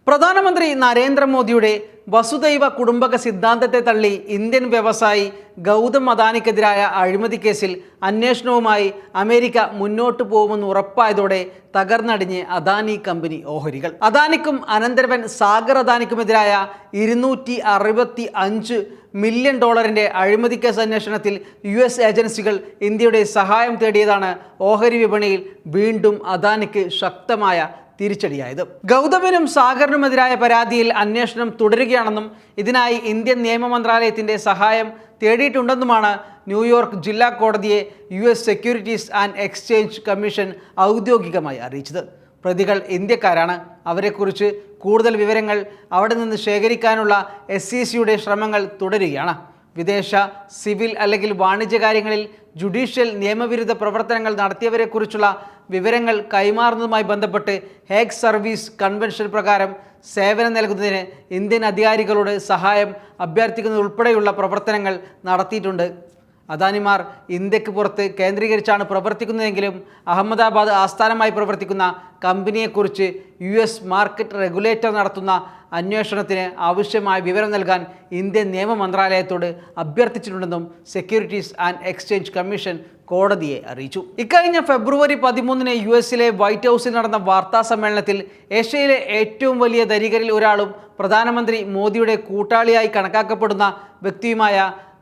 പ്രധാനമന്ത്രി നരേന്ദ്രമോദിയുടെ വസുദൈവ കുടുംബക സിദ്ധാന്തത്തെ തള്ളി ഇന്ത്യൻ വ്യവസായി ഗൗതം അദാനിക്കെതിരായ അഴിമതി കേസിൽ അന്വേഷണവുമായി അമേരിക്ക മുന്നോട്ടു പോകുമെന്ന് ഉറപ്പായതോടെ തകർന്നടിഞ്ഞ് അദാനി കമ്പനി ഓഹരികൾ. അദാനിക്കും അനന്തരവൻ സാഗർ അദാനിക്കുമെതിരായ $265 മില്യൺ അഴിമതി കേസ് അന്വേഷണത്തിൽ US ഏജൻസികൾ ഇന്ത്യയുടെ സഹായം തേടിയതാണ് ഓഹരി വിപണിയിൽ വീണ്ടും അദാനിക്ക് ശക്തമായ തിരിച്ചടിയായത്. ഗൗതമിനും സാഗറിനുമെതിരായ പരാതിയിൽ അന്വേഷണം തുടരുകയാണെന്നും ഇതിനായി ഇന്ത്യൻ നിയമ മന്ത്രാലയത്തിൻ്റെ സഹായം തേടിയിട്ടുണ്ടെന്നുമാണ് ന്യൂയോർക്ക് ജില്ലാ കോടതിയെ US securities and exchange commission ഔദ്യോഗികമായി അറിയിച്ചത്. പ്രതികൾ ഇന്ത്യക്കാരാണ്. അവരെക്കുറിച്ച് കൂടുതൽ വിവരങ്ങൾ അവിടെ നിന്ന് ശേഖരിക്കാനുള്ള SECയുടെ ശ്രമങ്ങൾ തുടരുകയാണ്. വിദേശ, സിവിൽ അല്ലെങ്കിൽ വാണിജ്യകാര്യങ്ങളിൽ ജുഡീഷ്യൽ നിയമവിരുദ്ധ പ്രവർത്തനങ്ങൾ നടത്തിയവരെക്കുറിച്ചുള്ള വിവരങ്ങൾ കൈമാറുന്നതുമായി ബന്ധപ്പെട്ട് ഹേഗ് സർവീസ് കൺവെൻഷൻ പ്രകാരം സേവനം നൽകുന്നതിന് ഇന്ത്യൻ അധികാരികളോട് സഹായം അഭ്യർത്ഥിക്കുന്നതുൾപ്പെടെയുള്ള പ്രവർത്തനങ്ങൾ നടത്തിയിട്ടുണ്ട്. അദാനിമാർ ഇന്ത്യക്ക് പുറത്ത് കേന്ദ്രീകരിച്ചാണ് പ്രവർത്തിക്കുന്നതെങ്കിലും അഹമ്മദാബാദ് ആസ്ഥാനമായി പ്രവർത്തിക്കുന്ന കമ്പനിയെക്കുറിച്ച് US മാർക്കറ്റ് റെഗുലേറ്റർ നടത്തുന്ന അന്വേഷണത്തിന് ആവശ്യമായ വിവരം നൽകാൻ ഇന്ത്യൻ നിയമ മന്ത്രാലയത്തോട് അഭ്യർത്ഥിച്ചിട്ടുണ്ടെന്നും സെക്യൂരിറ്റീസ് ആൻഡ് എക്സ്ചേഞ്ച് കമ്മീഷൻ കോടതിയെ അറിയിച്ചു. ഇക്കഴിഞ്ഞ ഫെബ്രുവരി 13 US വൈറ്റ് ഹൗസിൽ നടന്ന വാർത്താ സമ്മേളനത്തിൽ ഏഷ്യയിലെ ഏറ്റവും വലിയ ധനികരിൽ ഒരാളും പ്രധാനമന്ത്രി മോദിയുടെ കൂട്ടാളിയായി കണക്കാക്കപ്പെടുന്ന വ്യക്തിയുമായ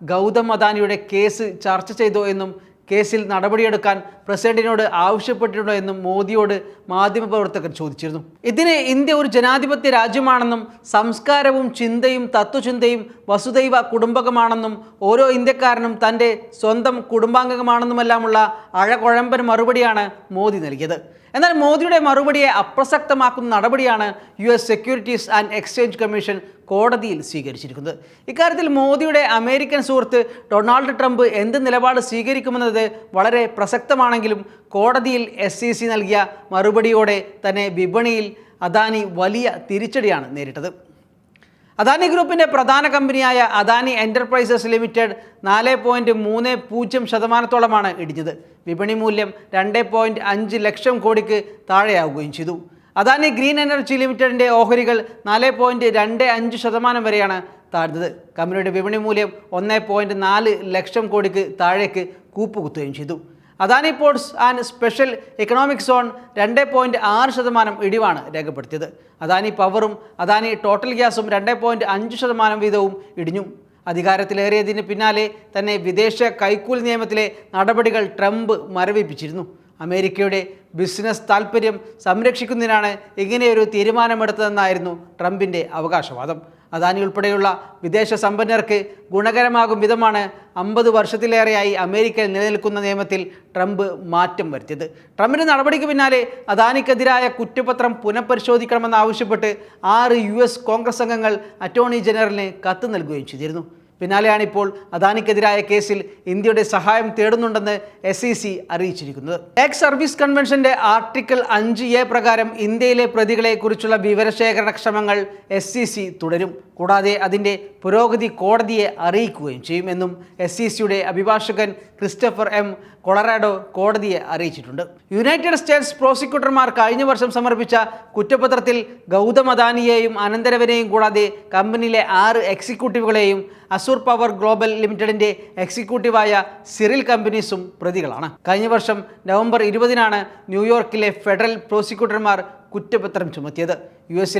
ഗൗതം അദാനിയുടെ കേസ് ചർച്ച ചെയ്തോ എന്നും കേസിൽ നടപടിയെടുക്കാൻ പ്രസിഡന്റിനോട് ആവശ്യപ്പെട്ടിട്ടുണ്ടോ എന്നും മോദിയോട് മാധ്യമപ്രവർത്തകർ ചോദിച്ചിരുന്നു. ഇതിന് ഇന്ത്യ ഒരു ജനാധിപത്യ രാജ്യമാണെന്നും സംസ്കാരവും ചിന്തയും തത്വചിന്തയും വസുദൈവ കുടുംബകമാണെന്നും ഓരോ ഇന്ത്യക്കാരനും തൻ്റെ സ്വന്തം കുടുംബാംഗമാണെന്നുമെല്ലാമുള്ള അഴകുഴമ്പൻ മറുപടിയാണ് മോദി നൽകിയത്. എന്നാൽ മോദിയുടെ മറുപടിയെ അപ്രസക്തമാക്കുന്ന നടപടിയാണ് US securities and exchange commission കോടതിയിൽ സ്വീകരിച്ചിരിക്കുന്നത്. ഇക്കാര്യത്തിൽ മോദിയുടെ അമേരിക്കൻ സുഹൃത്ത് ഡൊണാൾഡ് ട്രംപ് എന്ത് നിലപാട് സ്വീകരിക്കുമെന്നത് വളരെ പ്രസക്തമാണെങ്കിലും കോടതിയിൽ SEC നൽകിയ മറുപടിയോടെ തന്നെ വിപണിയിൽ അദാനി വലിയ തിരിച്ചടിയാണ് നേരിട്ടത്. അദാനി ഗ്രൂപ്പിൻ്റെ പ്രധാന കമ്പനിയായ അദാനി എൻ്റർപ്രൈസസ് ലിമിറ്റഡ് 4.30% ഇടിഞ്ഞത്. വിപണി മൂല്യം 2.5 ലക്ഷം കോടിക്ക് താഴെയാവുകയും ചെയ്തു. അദാനി ഗ്രീൻ എനർജി ലിമിറ്റഡിൻ്റെ ഓഹരികൾ 4.25% വരെയാണ് താഴ്ന്നത്. കമ്പനിയുടെ വിപണി മൂല്യം 1.4 ലക്ഷം കോടിക്ക് താഴേക്ക് കൂപ്പുകുത്തുകയും ചെയ്തു. Adani ports and special economic zone 2.6% ഇടിവാണ് രേഖപ്പെടുത്തിയത്. അദാനി പവറും അദാനി ടോട്ടൽ ഗ്യാസും 2.5% വീതവും ഇടിഞ്ഞു. അധികാരത്തിലേറിയതിന് പിന്നാലെ തന്നെ വിദേശ കൈക്കൂലി നിയമത്തിലെ നടപടികൾ ട്രംപ് മരവിപ്പിച്ചിരുന്നു. അമേരിക്കയുടെ ബിസിനസ് താൽപ്പര്യം സംരക്ഷിക്കുന്നതിനാണ് ഇങ്ങനെയൊരു തീരുമാനമെടുത്തതെന്നായിരുന്നു ട്രംപിൻ്റെ അവകാശവാദം. അദാനി ഉൾപ്പെടെയുള്ള വിദേശ സമ്പന്നർക്ക് ഗുണകരമാകും വിധമാണ് 50 വർഷത്തിലേറെയായി അമേരിക്കയിൽ നിലനിൽക്കുന്ന നിയമത്തിൽ ട്രംപ് മാറ്റം വരുത്തിയത്. ട്രംപിൻ്റെ നടപടിക്ക് പിന്നാലെ അദാനിക്കെതിരായ കുറ്റപത്രം പുനഃപരിശോധിക്കണമെന്നാവശ്യപ്പെട്ട് 6 US കോൺഗ്രസ് അംഗങ്ങൾ അറ്റോർണി ജനറലിന് കത്ത് നൽകുകയും ചെയ്തിരുന്നു. പിന്നാലെയാണ് ഇപ്പോൾ അദാനിക്കെതിരായ കേസിൽ ഇന്ത്യയുടെ സഹായം തേടുന്നുണ്ടെന്ന് SEC അറിയിച്ചിരിക്കുന്നത്. ഹേഗ് സർവീസ് കൺവെൻഷന്റെ ആർട്ടിക്കിൾ 5A പ്രകാരം ഇന്ത്യയിലെ പ്രതികളെ കുറിച്ചുള്ള വിവരശേഖരണ ശ്രമങ്ങൾ SEC തുടരും. കൂടാതെ അതിൻ്റെ പുരോഗതി കോടതിയെ അറിയിക്കുകയും ചെയ്യുമെന്നും SECയുടെ അഭിഭാഷകൻ ക്രിസ്റ്റഫർ M. കൊളറാഡോ കോടതിയെ അറിയിച്ചിട്ടുണ്ട്. യുണൈറ്റഡ് സ്റ്റേറ്റ്സ് പ്രോസിക്യൂട്ടർമാർ കഴിഞ്ഞ വർഷം സമർപ്പിച്ച കുറ്റപത്രത്തിൽ ഗൗതം അദാനിയെയും അനന്തരവനെയും കൂടാതെ കമ്പനിയിലെ 6 എക്സിക്യൂട്ടീവുകളെയും അസൂർ പവർ ഗ്ലോബൽ ലിമിറ്റഡിൻ്റെ എക്സിക്യൂട്ടീവായ സിറിൽ കമ്പനീസും പ്രതികളാണ്. കഴിഞ്ഞ വർഷം നവംബർ 20 ന്യൂയോർക്കിലെ ഫെഡറൽ പ്രോസിക്യൂട്ടർമാർ കുറ്റപത്രം ചുമത്തിയത്. US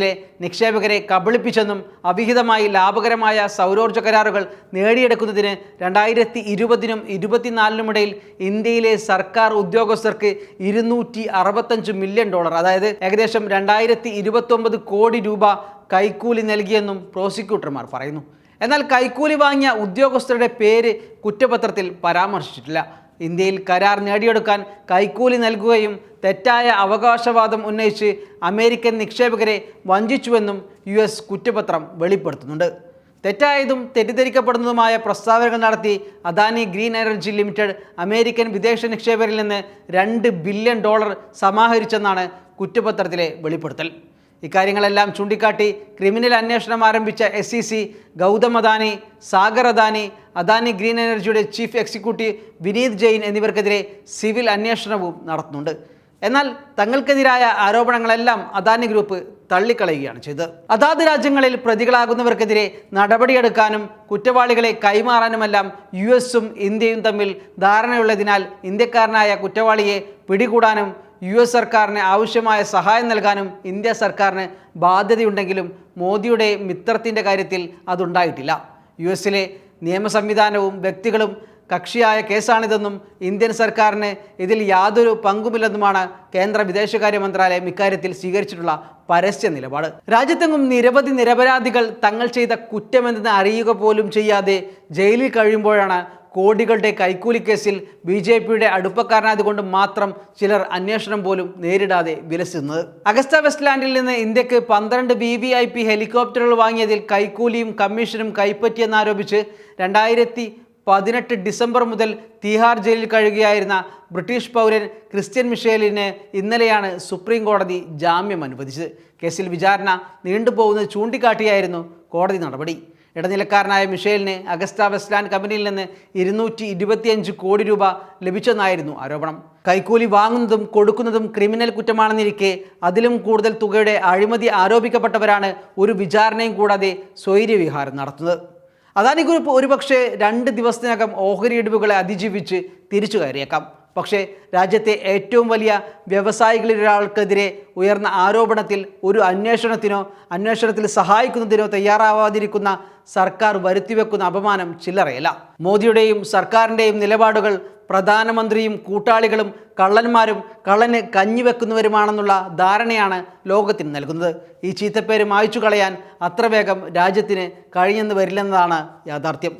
നിക്ഷേപകരെ കബളിപ്പിച്ചെന്നും അവിഹിതമായി ലാഭകരമായ സൗരോർജ്ജ കരാറുകൾ നേടിയെടുക്കുന്നതിന് 2020 നും 2024 ഇന്ത്യയിലെ സർക്കാർ ഉദ്യോഗസ്ഥർക്ക് $265 മില്യൺ, അതായത് ഏകദേശം 2029 കോടി രൂപ കൈക്കൂലി നൽകിയെന്നും പ്രോസിക്യൂട്ടർമാർ പറയുന്നു. എന്നാൽ കൈക്കൂലി വാങ്ങിയ ഉദ്യോഗസ്ഥരുടെ പേര് കുറ്റപത്രത്തിൽ പരാമർശിച്ചിട്ടില്ല. ഇന്ത്യയിൽ കരാർ നേടിയെടുക്കാൻ കൈക്കൂലി നൽകുകയും തെറ്റായ അവകാശവാദം ഉന്നയിച്ച് അമേരിക്കൻ നിക്ഷേപകരെ വഞ്ചിച്ചുവെന്നും US കുറ്റപത്രം വെളിപ്പെടുത്തുന്നുണ്ട്. തെറ്റായതും തെറ്റിദ്ധരിക്കപ്പെടുന്നതുമായ പ്രസ്താവനകൾ നടത്തി Adani green energy limited American വിദേശ നിക്ഷേപകരിൽ നിന്ന് $2 ബില്യൺ സമാഹരിച്ചെന്നാണ് കുറ്റപത്രത്തിലെ വെളിപ്പെടുത്തൽ. ഇക്കാര്യങ്ങളെല്ലാം ചൂണ്ടിക്കാട്ടി ക്രിമിനൽ അന്വേഷണം ആരംഭിച്ച SEC ഗൗതം അദാനി, സാഗർ അദാനി, അദാനി ഗ്രീൻ എനർജിയുടെ ചീഫ് എക്സിക്യൂട്ടീവ് വിനീത് ജെയിൻ എന്നിവർക്കെതിരെ സിവിൽ അന്വേഷണവും നടത്തുന്നുണ്ട്. എന്നാൽ തങ്ങൾക്കെതിരായ ആരോപണങ്ങളെല്ലാം അദാനി ഗ്രൂപ്പ് തള്ളിക്കളയുകയാണ് ചെയ്തത്. അതാത് രാജ്യങ്ങളിൽ പ്രതികളാകുന്നവർക്കെതിരെ നടപടിയെടുക്കാനും കുറ്റവാളികളെ കൈമാറാനുമെല്ലാം US-ഉം ഇന്ത്യയും തമ്മിൽ ധാരണയുള്ളതിനാൽ ഇന്ത്യക്കാരനായ കുറ്റവാളിയെ പിടികൂടാനും US സർക്കാരിന് ആവശ്യമായ സഹായം നൽകാനും ഇന്ത്യ സർക്കാരിന് ബാധ്യതയുണ്ടെങ്കിലും മോദിയുടെ മിത്രത്തിൻ്റെ കാര്യത്തിൽ അതുണ്ടായിട്ടില്ല. US-ലെ നിയമ സംവിധാനവും വ്യക്തികളും കക്ഷിയായ കേസാണിതെന്നും ഇന്ത്യൻ സർക്കാരിന് ഇതിൽ യാതൊരു പങ്കുമില്ലെന്നുമാണ് കേന്ദ്ര വിദേശകാര്യ മന്ത്രാലയം ഇക്കാര്യത്തിൽ സ്വീകരിച്ചിട്ടുള്ള പരസ്യ നിലപാട്. രാജ്യത്തെങ്ങും നിരവധി നിരപരാധികൾ തങ്ങൾ ചെയ്ത കുറ്റമെന്തെന്ന് അറിയുക പോലും ചെയ്യാതെ ജയിലിൽ കഴിയുമ്പോഴാണ് കോടികളുടെ കൈക്കൂലി കേസിൽ BJPയുടെ അടുപ്പക്കാരനായതുകൊണ്ട് മാത്രം ചിലർ അന്വേഷണം പോലും നേരിടാതെ വിലസുന്നത്. അഗസ്റ്റ വെസ്റ്റ്ലാൻഡിൽ നിന്ന് ഇന്ത്യക്ക് 12 VVIP ഹെലികോപ്റ്ററുകൾ വാങ്ങിയതിൽ കൈക്കൂലിയും കമ്മീഷനും കൈപ്പറ്റിയെന്നാരോപിച്ച് 2018 ഡിസംബർ മുതൽ തീഹാർ ജയിലിൽ കഴിയുകയായിരുന്ന ബ്രിട്ടീഷ് പൗരൻ ക്രിസ്ത്യൻ മിഷേലിന് ഇന്നലെയാണ് സുപ്രീം കോടതി ജാമ്യം അനുവദിച്ചത്. കേസിൽ വിചാരണ നീണ്ടുപോകുന്നത് ചൂണ്ടിക്കാട്ടിയായിരുന്നു കോടതി നടപടി. ഇടനിലക്കാരനായ മിഷേലിന് അഗസ്റ്റ വെസ്റ്റ്ലാൻഡ് കമ്പനിയിൽ നിന്ന് 225 കോടി രൂപ ലഭിച്ചെന്നായിരുന്നു ആരോപണം. കൈക്കൂലി വാങ്ങുന്നതും കൊടുക്കുന്നതും ക്രിമിനൽ കുറ്റമാണെന്നിരിക്കെ അതിലും കൂടുതൽ തുകയുടെ അഴിമതി ആരോപിക്കപ്പെട്ടവരാണ് ഒരു വിചാരണയും കൂടാതെ സ്വൈര്യവിഹാരം നടത്തുന്നത്. അദാനി ഗ്രൂപ്പ് ഒരുപക്ഷെ 2 ദിവസത്തിനകം ഓഹരി ഇടിവുകളെ അതിജീവിച്ച് തിരിച്ചു കയറിയേക്കാം. പക്ഷേ രാജ്യത്തെ ഏറ്റവും വലിയ വ്യവസായികളിലൊരാൾക്കെതിരെ ഉയർന്ന ആരോപണത്തിൽ ഒരു അന്വേഷണത്തിൽ സഹായിക്കുന്നതിനോ തയ്യാറാവാതിരിക്കുന്ന സർക്കാർ വരുത്തിവെക്കുന്ന അപമാനം ചില്ലറയല്ല. മോദിയുടെയും സർക്കാരിൻ്റെയും നിലപാടുകൾ പ്രധാനമന്ത്രിയും കൂട്ടാളികളും കള്ളന്മാരും കള്ളന് കഞ്ഞിവെക്കുന്നവരുമാണെന്നുള്ള ധാരണയാണ് ലോകത്തിന് നൽകുന്നത്. ഈ ചീത്തപ്പേര് മായ്ച്ചു കളയാൻ അത്ര വേഗം രാജ്യത്തിന് കഴിഞ്ഞെന്ന് വരില്ലെന്നതാണ് യാഥാർത്ഥ്യം.